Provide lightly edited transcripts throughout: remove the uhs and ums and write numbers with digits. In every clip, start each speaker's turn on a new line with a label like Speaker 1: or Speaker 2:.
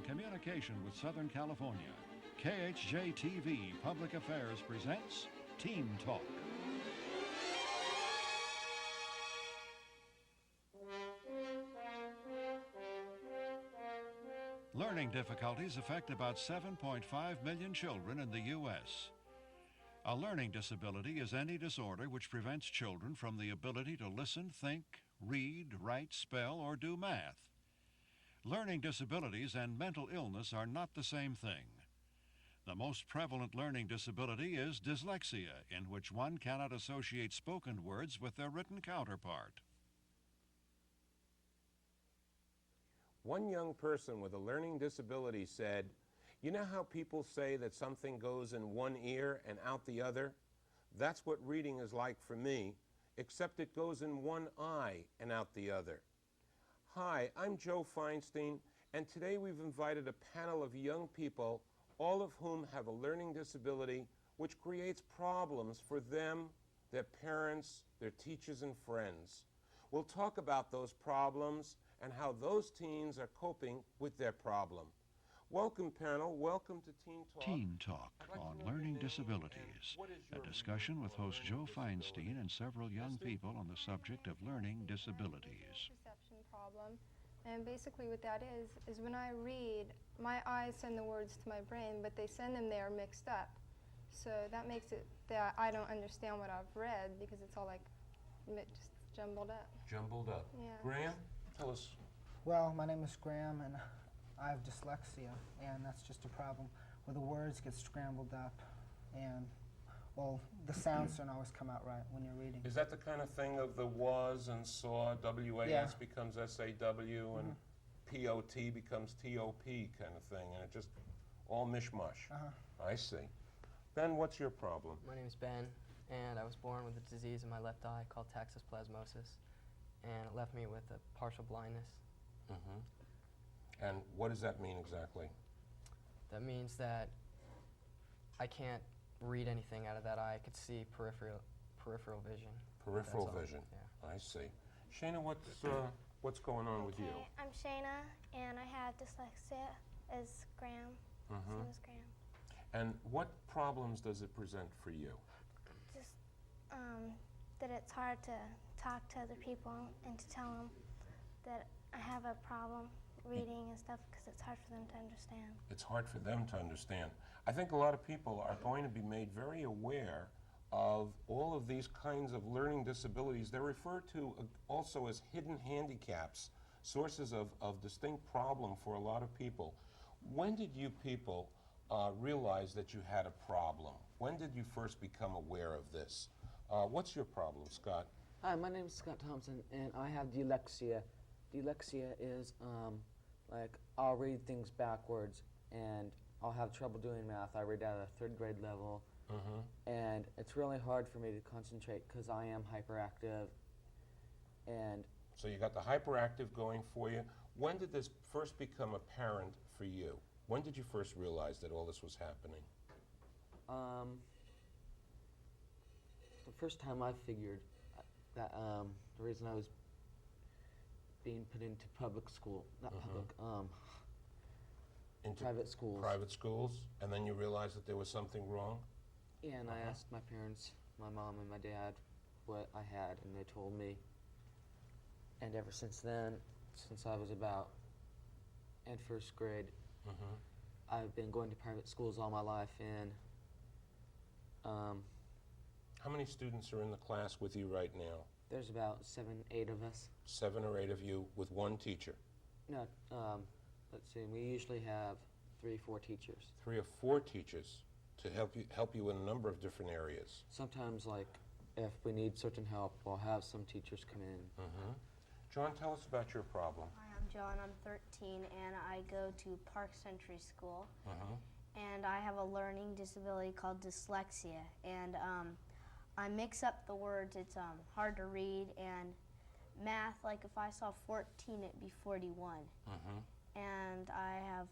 Speaker 1: communication with Southern California, KHJ-TV Public Affairs presents Teen Talk. Learning difficulties affect about 7.5 million children in the U.S. A learning disability is any disorder which prevents children from the ability to listen, think, read, write, spell, or do math. Learning disabilities and mental illness are not the same thing. The most prevalent learning disability is dyslexia, in which one cannot associate spoken words with their written counterpart.
Speaker 2: One young person with a learning disability said, "You know how people say that something goes in one ear and out the other? That's what reading is like for me, except it goes in one eye and out the other." Hi, I'm Joe Feinstein, and today we've invited a panel of young people, all of whom have a learning disability which creates problems for them, their parents, their teachers, and friends. We'll talk about those problems and how those teens are coping with their problem. Welcome, panel. Welcome to Teen Talk.
Speaker 1: Teen Talk on learning disabilities. A discussion with host Joe Feinstein and several young people on the subject of learning disabilities.
Speaker 3: Perception problem, and basically what that is when I read, my eyes send the words to my brain, but they send them there mixed up. So that makes it that I don't understand what I've read because it's all like just jumbled up.
Speaker 2: Jumbled up.
Speaker 3: Yeah.
Speaker 2: Graham, tell us.
Speaker 4: Well, my name is Graham, and I have dyslexia, and that's just a problem where the words get scrambled up, and, well, the sounds don't always come out right when you're reading.
Speaker 2: Is that the kind of thing of the was and saw, W-A-S
Speaker 4: Yeah.
Speaker 2: becomes S-A-W, and P-O-T becomes T-O-P kind of thing, and it just all mishmash? I see. Ben, what's your problem?
Speaker 5: My name is Ben, and I was born with a disease in my left eye called toxoplasmosis, and it left me with a partial blindness.
Speaker 2: And what does that mean exactly?
Speaker 5: That means that I can't read anything out of that eye. I could see peripheral vision.
Speaker 2: Peripheral
Speaker 5: That's all.
Speaker 2: vision.
Speaker 5: Yeah.
Speaker 2: I see. Shayna, what's going on with you?
Speaker 6: Okay, I'm Shayna, and I have dyslexia as Graham, same as Graham.
Speaker 2: And what problems does it present for you?
Speaker 6: Just that it's hard to talk to other people and to tell them that I have a problem reading and stuff because it's hard for them to understand.
Speaker 2: It's hard for them to understand. I think a lot of people are going to be made very aware of all of these kinds of learning disabilities. They're referred to also as hidden handicaps, sources of distinct problem for a lot of people. When did you people realize that you had a problem? When did you first become aware of this? What's your problem, Scott?
Speaker 7: Hi, my name is Scott Thompson, and I have dyslexia. Dyslexia is like I'll read things backwards, and I'll have trouble doing math. I read at a third grade level, and it's really hard for me to concentrate because I am hyperactive. And
Speaker 2: so you got the hyperactive going for you. When did this first become apparent for you? When did you first realize that all this was happening?
Speaker 7: the first time I figured that the reason I was being put into public school, not public,
Speaker 2: Into
Speaker 7: private schools.
Speaker 2: Private schools, and then you realized that there was something wrong?
Speaker 7: Yeah, and I asked my parents, my mom and my dad, what I had, and they told me. And ever since then, since I was about in first grade, I've been going to private schools all my life, and
Speaker 2: How many students are in the class with you right now?
Speaker 7: there's about 7, 8 of us.
Speaker 2: 7 or 8 of you with one teacher?
Speaker 7: No, let's see, we usually have 3, 4 teachers.
Speaker 2: 3 or 4 teachers to help you in a number of different areas.
Speaker 7: Sometimes, like, if we need certain help, we'll have some teachers come in.
Speaker 2: John, tell us about your problem.
Speaker 8: Hi, I'm John. I'm 13, and I go to Park Century School. And I have a learning disability called dyslexia. And I mix up the words. It's hard to read. And math, like if I saw 14, it'd be 41. And I have,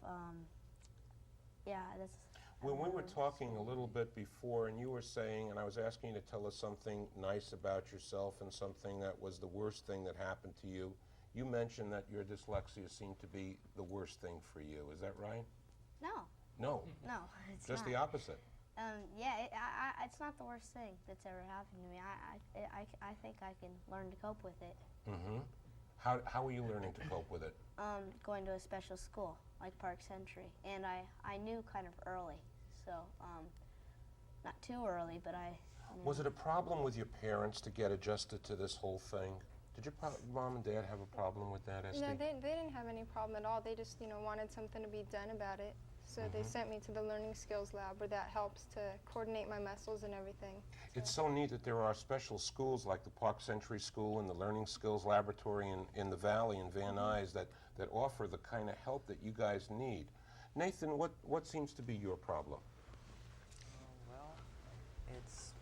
Speaker 8: yeah, that's...
Speaker 2: When we were talking a little bit before, and you were saying, and I was asking you to tell us something nice about yourself and something that was the worst thing that happened to you, you mentioned that your dyslexia seemed to be the worst thing for you. Is that right?
Speaker 8: No,
Speaker 2: No,
Speaker 8: no, it's
Speaker 2: just
Speaker 8: not.
Speaker 2: the opposite.
Speaker 8: Yeah, it's not the worst thing that's ever happened to me. I think I can learn to cope with it.
Speaker 2: Mm-hmm. How are you learning to cope with it?
Speaker 8: Going to a special school like Park Century, and I knew kind of early, so not too early, but I.
Speaker 2: Was it a problem with your parents to get adjusted to this whole thing? Did your mom and dad have a problem with that, Esty?
Speaker 3: No, they didn't have any problem at all. They just, wanted something to be done about it. So they sent me to the learning skills lab where that helps to coordinate my muscles and everything.
Speaker 2: It's so neat that there are special schools like the Park Century School and the Learning Skills Laboratory in the Valley in Van Nuys that offer the kind of help that you guys need. Nathan, what seems to be your problem?
Speaker 9: Well, it's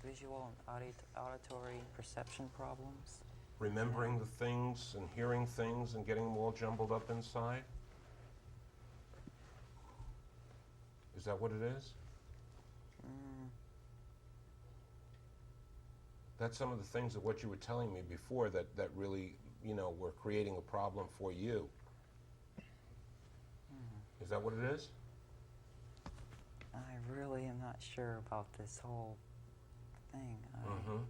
Speaker 9: visual and auditory perception problems.
Speaker 2: Remembering the things and hearing things and getting them all jumbled up inside? Is that what it is? That's some of the things of what you were telling me before that really, were creating a problem for you. Is that what it is?
Speaker 9: I really am not sure about this whole thing. I am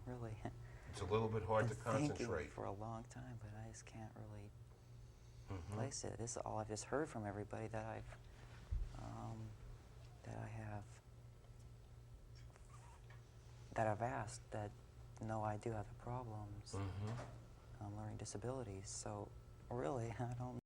Speaker 9: really
Speaker 2: It's a little bit hard to
Speaker 9: been thinking
Speaker 2: concentrate.
Speaker 9: for a long time, but I just can't really place it. This is all I've just heard from everybody that I have asked that no, I do have the problems. Learning disabilities. So really, I don't.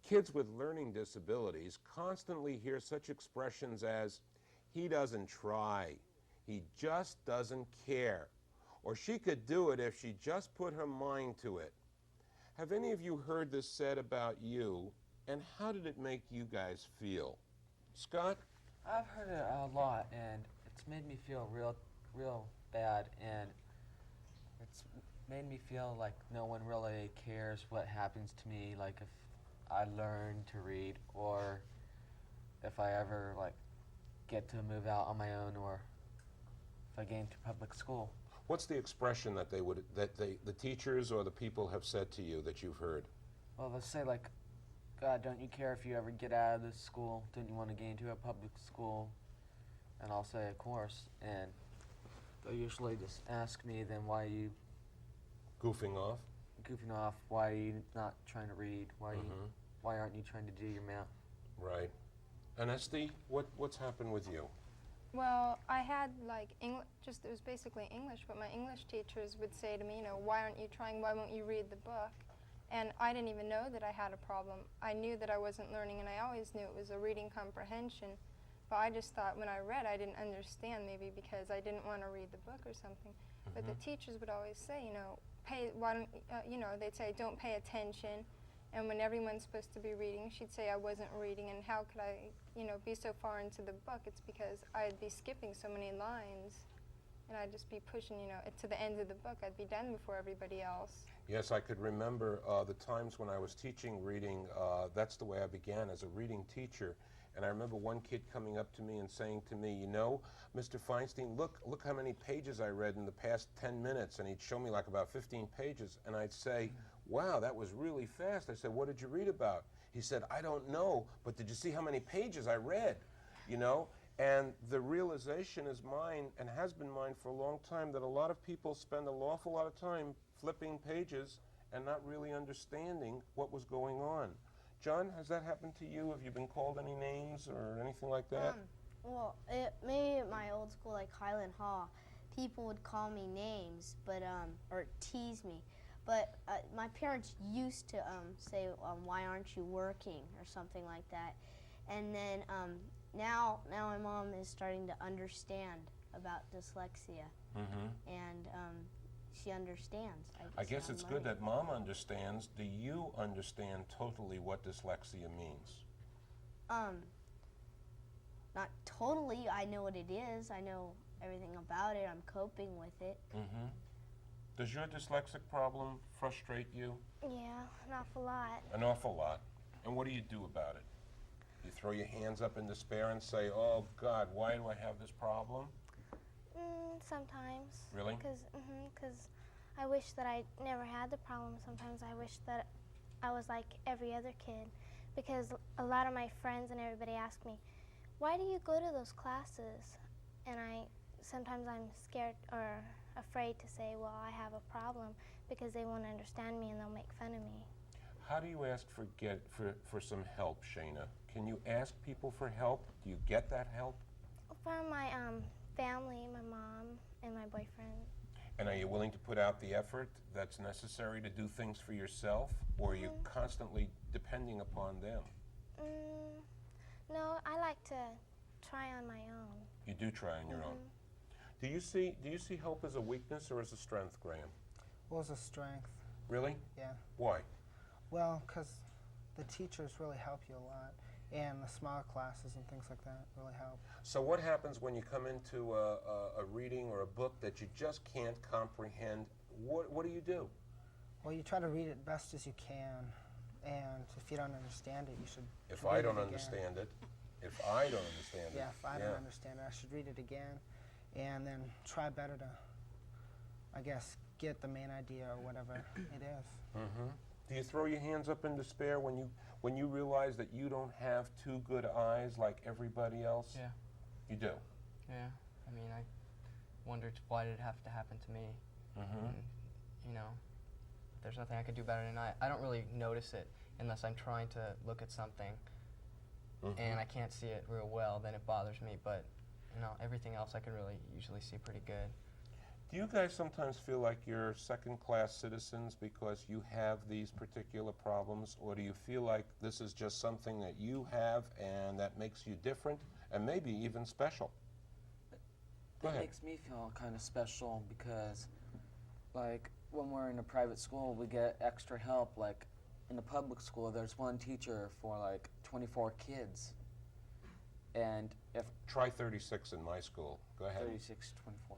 Speaker 2: Kids with learning disabilities constantly hear such expressions as, "He doesn't try," "He just doesn't care," or "She could do it if she just put her mind to it." Have any of you heard this said about you, and how did it make you guys feel? Scott?
Speaker 5: I've heard it a lot, and it's made me feel real bad, and it's made me feel like no one really cares what happens to me, like if I learn to read, or if I ever get to move out on my own, or if I get into public school.
Speaker 2: What's the expression that the teachers or the people have said to you that you've heard?
Speaker 5: Well, they'll say God, don't you care if you ever get out of this school? Don't you want to get into a public school? And I'll say, of course. And they'll usually just ask me, then why are you
Speaker 2: Goofing off?
Speaker 5: Why are you not trying to read? Why aren't you trying to do your math?
Speaker 2: Right. And Esty, what's happened with you?
Speaker 3: Well, I had English, it was basically English, but my English teachers would say to me, why aren't you trying, why won't you read the book? And I didn't even know that I had a problem. I knew that I wasn't learning, and I always knew it was a reading comprehension. But I just thought when I read, I didn't understand, maybe because I didn't want to read the book or something. But the teachers would always say, why don't, they'd say, don't pay attention. And when everyone's supposed to be reading, she'd say I wasn't reading, and how could I, be so far into the book? It's because I'd be skipping so many lines, and I'd just be pushing, it to the end of the book. I'd be done before everybody else.
Speaker 2: Yes, I could remember the times when I was teaching reading. That's the way I began, as a reading teacher. And I remember one kid coming up to me and saying to me, Mr. Feinstein, look how many pages I read in the past 10 minutes. And he'd show me about 15 pages. And I'd say, wow, that was really fast. I said, what did you read about? He said, I don't know, but did you see how many pages I read? And the realization is mine, and has been mine for a long time, that a lot of people spend an awful lot of time flipping pages and not really understanding what was going on. John, has that happened to you? Have you been called any names or anything like that?
Speaker 8: Well, maybe at my old school, like Highland Hall, people would call me names, but or tease me. But my parents used to say, "Why aren't you working?" or something like that. And then now my mom is starting to understand about dyslexia, and she understands.
Speaker 2: I guess it's good that Mom understands. Do you understand totally what dyslexia means?
Speaker 8: Not totally. I know what it is. I know everything about it. I'm coping with it.
Speaker 2: Does your dyslexic problem frustrate you?
Speaker 6: Yeah, an awful lot.
Speaker 2: An awful lot. And what do you do about it? You throw your hands up in despair and say, oh God, why do I have this problem?
Speaker 6: Sometimes.
Speaker 2: Really?
Speaker 6: Because I wish that I never had the problem. Sometimes I wish that I was like every other kid. Because a lot of my friends and everybody ask me, why do you go to those classes? And sometimes I'm scared or afraid to say, well, I have a problem, because they won't understand me and they'll make fun of me.
Speaker 2: How do you ask for some help, Shayna? Can you ask people for help? Do you get that help?
Speaker 6: From my family, my mom, and my boyfriend.
Speaker 2: And are you willing to put out the effort that's necessary to do things for yourself, or are you constantly depending upon them?
Speaker 6: No, I like to try on my own.
Speaker 2: You do try on your own. Do you see help as a weakness or as a strength, Graham?
Speaker 4: Well, it's a strength.
Speaker 2: Really?
Speaker 4: Yeah.
Speaker 2: Why?
Speaker 4: Well, because the teachers really help you a lot, and the smaller classes and things like that really help.
Speaker 2: So what happens when you come into a reading or a book that you just can't comprehend? What do you do?
Speaker 4: Well, you try to read it best as you can, and if you don't understand it, you should
Speaker 2: If
Speaker 4: read
Speaker 2: I
Speaker 4: it
Speaker 2: don't
Speaker 4: again.
Speaker 2: understand it, if I don't understand it.
Speaker 4: Yeah, if I don't understand it, I should read it again, and then try better to, I guess, get the main idea or whatever it is.
Speaker 2: Do you throw your hands up in despair when you realize that you don't have two good eyes like everybody else?
Speaker 10: Yeah.
Speaker 2: You do?
Speaker 10: Yeah. I mean, I wondered why did it have to happen to me. And, you know, there's nothing I could do about it, and I don't really notice it unless I'm trying to look at something and I can't see it real well, then it bothers me. But, you know, everything else I can really usually see pretty good.
Speaker 2: Do you guys sometimes feel like you're second-class citizens because you have these particular problems, or do you feel like this is just something that you have and that makes you different and maybe even special? Go
Speaker 7: It
Speaker 2: ahead.
Speaker 7: makes me feel kind of special because, like, when we're in a private school, we get extra help. Like, in the public school, there's one teacher for, like, 24 kids. And if...
Speaker 2: Try 36 in my school. Go ahead.
Speaker 7: 36, 24.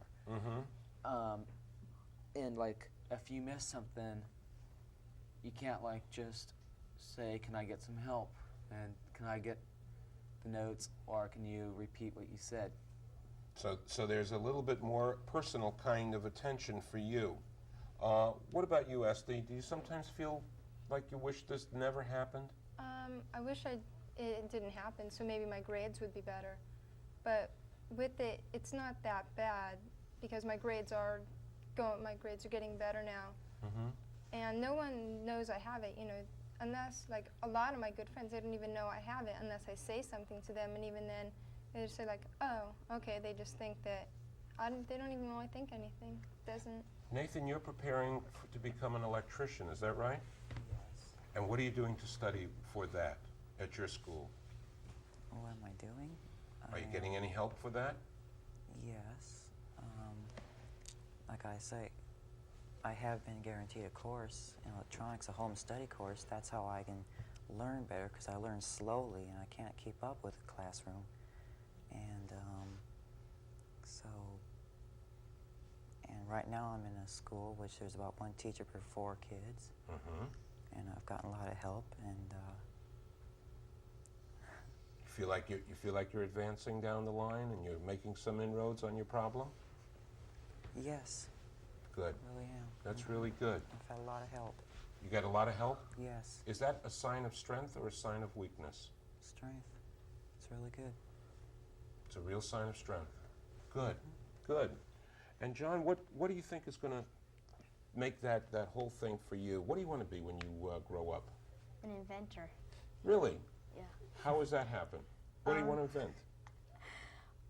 Speaker 7: And, like, if you miss something, you can't, like, just say, can I get some help? And can I get the notes, or can you repeat what you said?
Speaker 2: So there's a little bit more personal kind of attention for you. What about you, Esty? Do you sometimes feel like you wish this never happened?
Speaker 3: I wish it didn't happen, so maybe my grades would be better. But with it, it's not that bad because my grades are getting better now. And no one knows I have it, you know, unless, like, a lot of my good friends, they don't even know I have it unless I say something to them, and even then, they just say, like, oh, okay, they just think that, they don't even really think anything. Doesn't.
Speaker 2: Nathan, you're preparing to become an electrician, is that right?
Speaker 9: Yes.
Speaker 2: And what are you doing to study for that at your school?
Speaker 9: What am I doing?
Speaker 2: Are you getting any help for that?
Speaker 9: Yes. Like I say, I have been guaranteed a course in electronics, a home study course. That's how I can learn better, because I learn slowly and I can't keep up with the classroom. And and right now I'm in a school which there's about one teacher per 4 kids. And I've gotten a lot of help, and
Speaker 2: You feel like you're advancing down the line and you're making some inroads on your problem?
Speaker 9: yes,
Speaker 2: Good.
Speaker 9: really am.
Speaker 2: That's really good.
Speaker 9: I've had a lot of help.
Speaker 2: You got a lot of help?
Speaker 9: Yes,
Speaker 2: Is that a sign of strength or a sign of weakness?
Speaker 9: strength. It's really good.
Speaker 2: It's a real sign of strength. Good, good. And John, what do you think is going to make that whole thing for you? What do you want to be when you grow up?
Speaker 8: An inventor.
Speaker 2: Really?
Speaker 8: Yeah.
Speaker 2: How does that happen? What do you want to invent?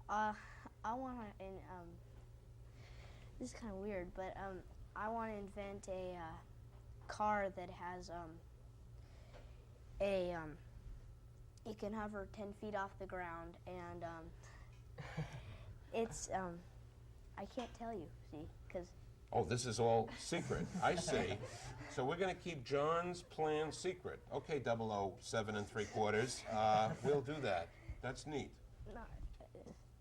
Speaker 8: I want to, this is kind of weird, but I want to invent a car that has you can hover 10 feet off the ground, and it's I can't tell you, see, because
Speaker 2: Oh, this is all secret. I see. So we're going to keep John's plan secret. Okay, 007 3/4. We'll do that. That's neat.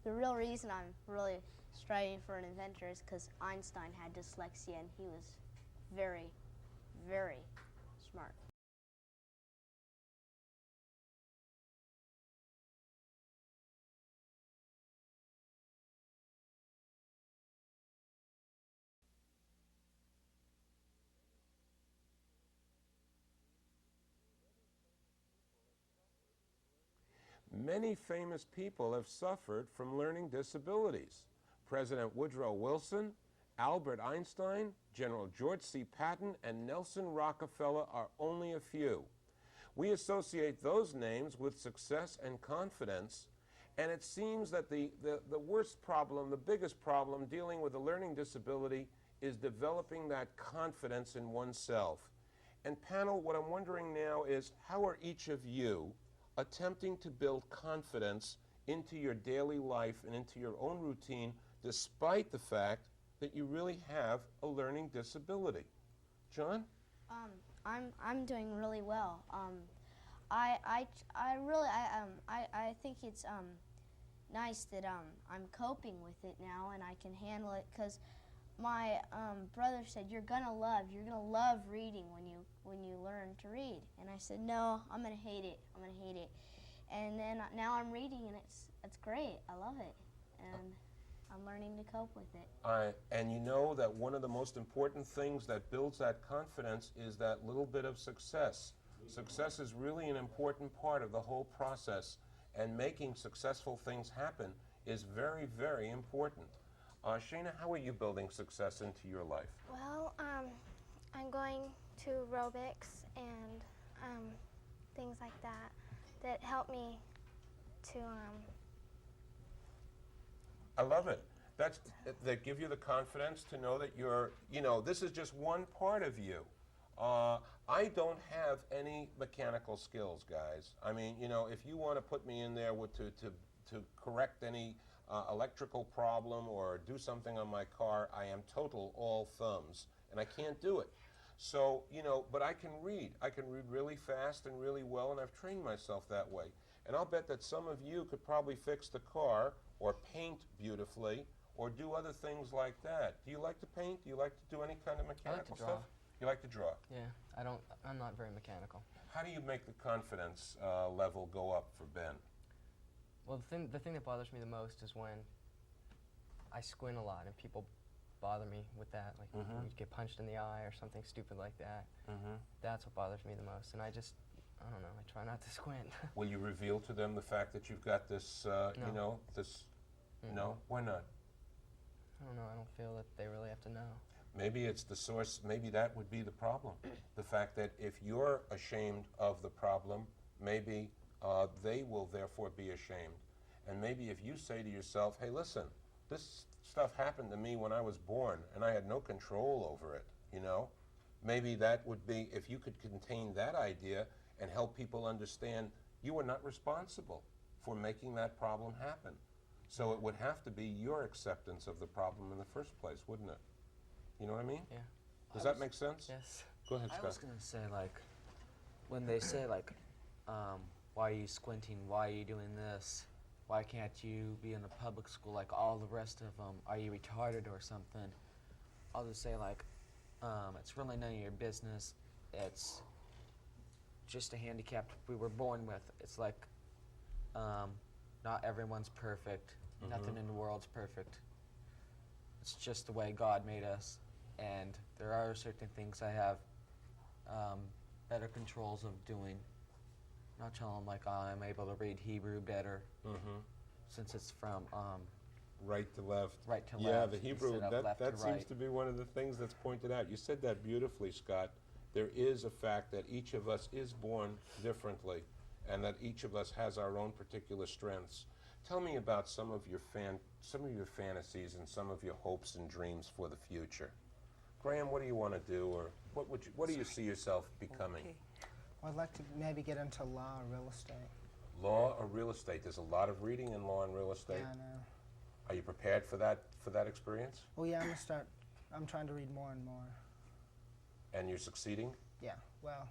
Speaker 8: the real reason I'm really striving for an inventor is because Einstein had dyslexia and he was very, very smart.
Speaker 2: Many famous people have suffered from learning disabilities. President Woodrow Wilson, Albert Einstein, General George C. Patton, and Nelson Rockefeller are only a few. We associate those names with success and confidence, and it seems that the worst problem, the biggest problem dealing with a learning disability is developing that confidence in oneself. And panel, what I'm wondering now is, how are each of you attempting to build confidence into your daily life and into your own routine, despite the fact that you really have a learning disability? John?
Speaker 8: I'm doing really well. I think it's nice that I'm coping with it now and I can handle it, because my brother said you're gonna love reading when you learn to read, and I said no, I'm gonna hate it, and then now I'm reading and it's great, I love it, and I'm learning to cope with it.
Speaker 2: And you know that one of the most important things that builds that confidence is that little bit of success. Success is really an important part of the whole process, and making successful things happen is very, very important. Shayna, how are you building success into your life?
Speaker 6: Well, I'm going to aerobics and things like that help me to
Speaker 2: I love it. That give you the confidence to know that you're, this is just one part of you. I don't have any mechanical skills, guys. I mean, if you want to put me in there to correct any electrical problem or do something on my car, I am total all thumbs, and I can't do it. So, but I can read. I can read really fast and really well, and I've trained myself that way. And I'll bet that some of you could probably fix the car or paint beautifully or do other things like that. Do you like to paint? Do you like to do any kind of mechanical stuff? You like to draw?
Speaker 10: Yeah, I'm not very mechanical.
Speaker 2: How do you make the confidence level go up for Ben?
Speaker 10: Well, the thing that bothers me the most is when I squint a lot and people bother me with that, like you get punched in the eye or something stupid like that. That's what bothers me the most, and I don't know, I try not to squint. Will
Speaker 2: you reveal to them the fact that you've got this,
Speaker 10: no.
Speaker 2: No? Why not?
Speaker 10: I don't know, I don't feel that they really have to know.
Speaker 2: Maybe it's the source, maybe that would be the problem. The fact that if you're ashamed of the problem, maybe they will therefore be ashamed. And maybe if you say to yourself, hey, listen, this stuff happened to me when I was born and I had no control over it, maybe that would be, if you could contain that idea and help people understand you are not responsible for making that problem happen. So it would have to be your acceptance of the problem in the first place, wouldn't it? You know what I mean?
Speaker 10: Yeah.
Speaker 2: Does that make sense?
Speaker 10: Yes.
Speaker 2: Go ahead, Scott.
Speaker 7: I was going to say, when they say, why are you squinting? Why are you doing this? Why can't you be in a public school like all the rest of them? Are you retarded or something? I'll just say, it's really none of your business. It's just a handicap we were born with. It's not everyone's perfect. Nothing in the world's perfect. It's just the way God made us. And there are certain things I have better controls of doing. Not telling them I'm able to read Hebrew better, since it's from
Speaker 2: right to left.
Speaker 7: Right to left.
Speaker 2: Yeah, the Hebrew, that seems
Speaker 7: right.
Speaker 2: to be one of the things that's pointed out. You said that beautifully, Scott. There is a fact that each of us is born differently, and that each of us has our own particular strengths. Tell me about some of your fantasies and some of your hopes and dreams for the future. Graham, what do you want to do, or what do you see yourself becoming?
Speaker 4: Okay. Well, I'd like to maybe get into law or real estate.
Speaker 2: Law or real estate? There's a lot of reading in law and real estate.
Speaker 4: Yeah, I know.
Speaker 2: Are you prepared for that experience?
Speaker 4: Well, yeah, I'm trying to read more and more.
Speaker 2: And you're succeeding?
Speaker 4: Yeah, well,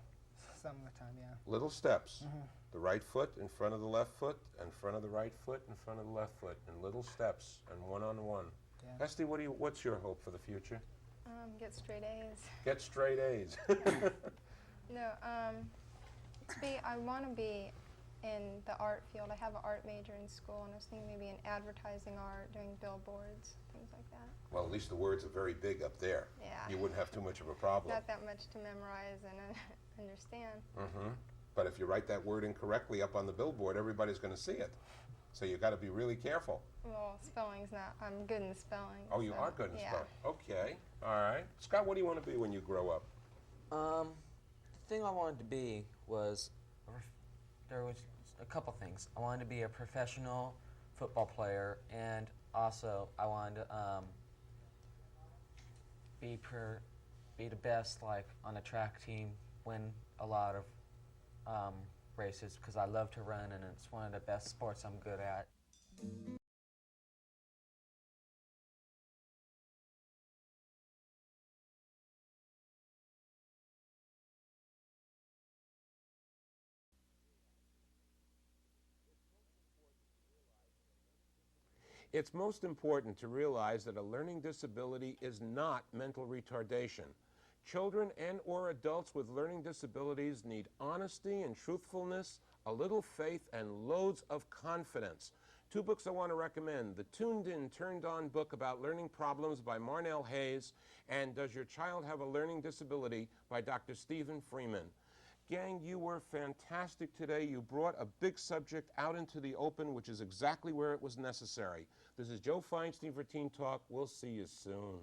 Speaker 4: some of the time, yeah.
Speaker 2: Little steps. The right foot in front of the left foot, in front of the right foot, in front of the left foot, and little steps, and one on one.
Speaker 4: Yeah.
Speaker 2: Esty, what's your hope for the future?
Speaker 3: Get straight A's.
Speaker 2: Get straight A's.
Speaker 3: No, I want to be in the art field. I have an art major in school, and I was thinking maybe in advertising art, doing billboards, things like that.
Speaker 2: Well, at least the words are very big up there.
Speaker 3: Yeah.
Speaker 2: You wouldn't have too much of a problem.
Speaker 3: Not that much to memorize and understand.
Speaker 2: But if you write that word incorrectly up on the billboard, everybody's going to see it. So you got to be really careful.
Speaker 3: Well, spelling's not, I'm good in spelling.
Speaker 2: Oh, you
Speaker 3: so,
Speaker 2: are good in
Speaker 3: yeah.
Speaker 2: spelling. Okay. All right. Scott, what do you want to be when you grow up?
Speaker 5: The thing I wanted to be was, there was a couple things. I wanted to be a professional football player, and also I wanted to be the best, like on a track team, win a lot of races, because I love to run, and it's one of the best sports I'm good at.
Speaker 2: It's most important to realize that a learning disability is not mental retardation. Children and or adults with learning disabilities need honesty and truthfulness, a little faith, and loads of confidence. Two books I want to recommend: The Tuned In, Turned On book about learning problems by Marnell Hayes, and Does Your Child Have a Learning Disability by Dr. Stephen Freeman. Gang, you were fantastic today. You brought a big subject out into the open, which is exactly where it was necessary. This is Joe Feinstein for Teen Talk. We'll see you soon.